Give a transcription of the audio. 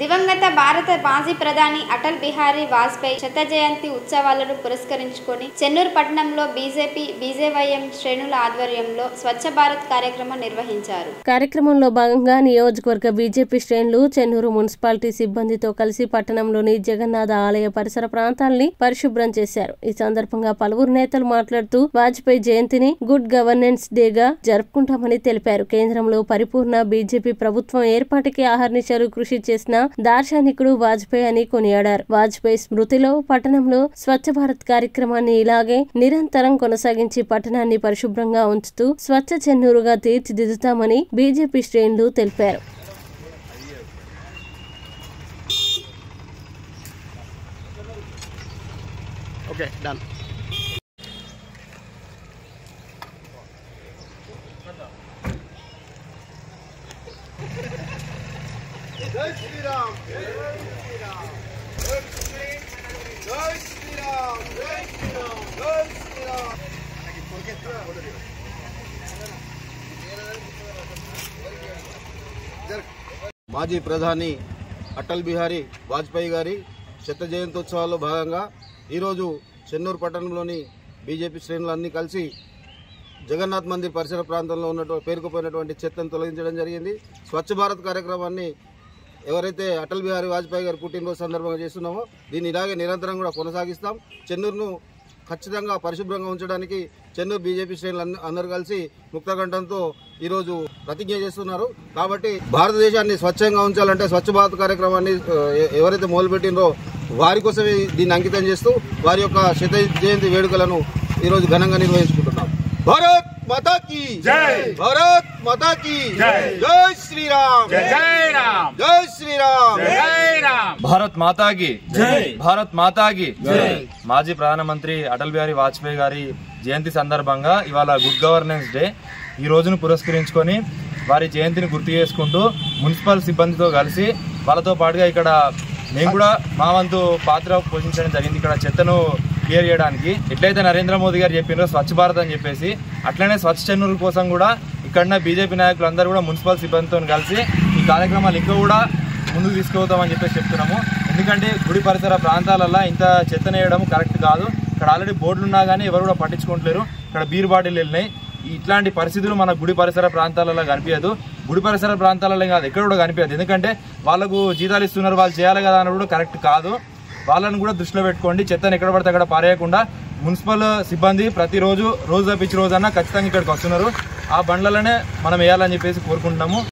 దివంగత భారత మాజీ ప్రధాని అటల్ బిహారీ వాజ్పేయి శత జయంతి ఉత్సవాలను పురస్కరించుకొని చెన్నూరు పట్టణంలో బీజేపీ బీజేవైఎం శ్రేణుల ఆధ్వర్యంలో స్వచ్ఛ భారత్ కార్యక్రమం నిర్వహించారు. కార్యక్రమంలో భాగంగా నియోజకవర్గ బీజేపీ శ్రేణులు చెన్నూరు మున్సిపాలిటీ సిబ్బందితో కలిసి పట్టణంలోని జగన్నాథ ఆలయ పరిసర ప్రాంతాల్ని పరిశుభ్రం చేశారు. ఈ సందర్భంగా పలువురు నేతలు మాట్లాడుతూ వాజ్పేయి జయంతిని గుడ్ గవర్నెన్స్ డేగా జరుపుకుంటామని తెలిపారు. కేంద్రంలో పరిపూర్ణ బీజేపీ ప్రభుత్వం ఏర్పాటుకి అహర్నిశలు కృషి చేసిన దార్శనికుడు వాజ్పేయి అని కొనియాడారు. వాజ్పేయి స్మృతిలో పట్టణంలో స్వచ్ఛ భారత్ కార్యక్రమాన్ని ఇలాగే నిరంతరం కొనసాగించి పట్టణాన్ని పరిశుభ్రంగా ఉంచుతూ స్వచ్ఛ చెన్నూరుగా తీర్చిదిద్దుతామని బీజేపీ శ్రేణులు తెలిపారు. జై శ్రీరామ్ జై శ్రీరామ్ జై శ్రీరామ్ జై శ్రీరామ్ జై శ్రీరామ్ జై శ్రీరామ్ మాజీ ప్రధాని అటల్ బిహారీ వాజ్పేయి గారి శత జయంత్యోత్సవాల్లో భాగంగా ఈరోజు చెన్నూరు పట్టణంలోని బీజేపీ శ్రేణులన్నీ కలిసి జగన్నాథ్ మందిర్ పరిసర ప్రాంతంలో ఉన్నటువంటి పేరుకుపోయినటువంటి చెత్తను తొలగించడం జరిగింది. స్వచ్ఛ భారత్ కార్యక్రమాన్ని ఎవరైతే అటల్ బిహారీ వాజ్పేయి గారు పుట్టినరోజు సందర్భంగా చేస్తున్నామో దీన్ని ఇలాగే నిరంతరం కూడా కొనసాగిస్తాం. చెన్నూరును ఖచ్చితంగా పరిశుభ్రంగా ఉంచడానికి చెన్నూరు బీజేపీ శ్రేణులు అందరూ కలిసి ముక్తకంఠంతో ఈరోజు ప్రతిజ్ఞ చేస్తున్నారు. కాబట్టి భారతదేశాన్ని స్వచ్ఛంగా ఉంచాలంటే స్వచ్ఛ భారత్ కార్యక్రమాన్ని ఎవరైతే మొదలుపెట్టినరో వారి కోసమే దీన్ని అంకితం చేస్తూ వారి యొక్క శత జయంతి వేడుకలను ఈరోజు ఘనంగా నిర్వహించుకుంటున్నాం. భారత్ మాతా కీ జై, భారత్ మాతా కీ జై, జై శ్రీరామ్ జై రామ్ జై శ్రీరామ్ జై రామ్, భారత్ మాతా కీ జై, భారత్ మాతా కీ జై. మాజీ ప్రధానమంత్రి అటల్ బిహారీ వాజ్పేయి గారి జయంతి సందర్భంగా ఇవాళ గుడ్ గవర్నెన్స్ డే ఈ రోజును పురస్కరించుకొని వారి జయంతిని గుర్తు చేసుకుంటూ మున్సిపల్ సిబ్బందితో కలిసి వాళ్ళతో పాటుగా ఇక్కడ మేము కూడా మా వంతు పాత్ర పోషించడం జరిగింది. ఇక్కడ చెత్తను క్లియర్ చేయడానికి ఎట్లయితే నరేంద్ర మోదీ గారు చెప్పినారో స్వచ్ఛ భారత్ అని చెప్పేసి అట్లనే స్వచ్ఛ చెన్నూరు కోసం కూడా ఇక్కడ బీజేపీ నాయకులందరూ కూడా మున్సిపల్ సిబ్బందితో కలిసి ఈ కార్యక్రమాలు ఇంకా కూడా ముందుకు తీసుకుపోతామని చెప్పేసి చెప్తున్నాము. ఎందుకంటే గుడి పరిసర ప్రాంతాలలో ఇంత చెత్తనేయడం కరెక్ట్ కాదు. ఇక్కడ ఆల్రెడీ బోర్డులు ఉన్నా కానీ ఎవరు కూడా పట్టించుకుంటలేరు. ఇక్కడ బీర్ బాటిల్ వెళ్ళినాయి. ఇట్లాంటి పరిస్థితులు మన గుడి పరిసర ప్రాంతాలలో కనిపించదు. గుడి పరిసర ప్రాంతాలలో కాదు ఎక్కడ కూడా కనిపించదు. ఎందుకంటే వాళ్ళకు జీతాలు ఇస్తున్నారు, వాళ్ళు చేయాలి కదా అని కూడా కరెక్ట్ కాదు. వాళ్ళని కూడా దృష్టిలో పెట్టుకోండి. చెత్తను ఎక్కడ పడితే అక్కడ పారేయకుండా మున్సిపల్ సిబ్బంది ప్రతిరోజు రోజు తప్పించి రోజన్నా ఖచ్చితంగా ఇక్కడికి వస్తున్నారు. ఆ బండ్లలోనే మనం వేయాలని చెప్పేసి కోరుకుంటున్నాము.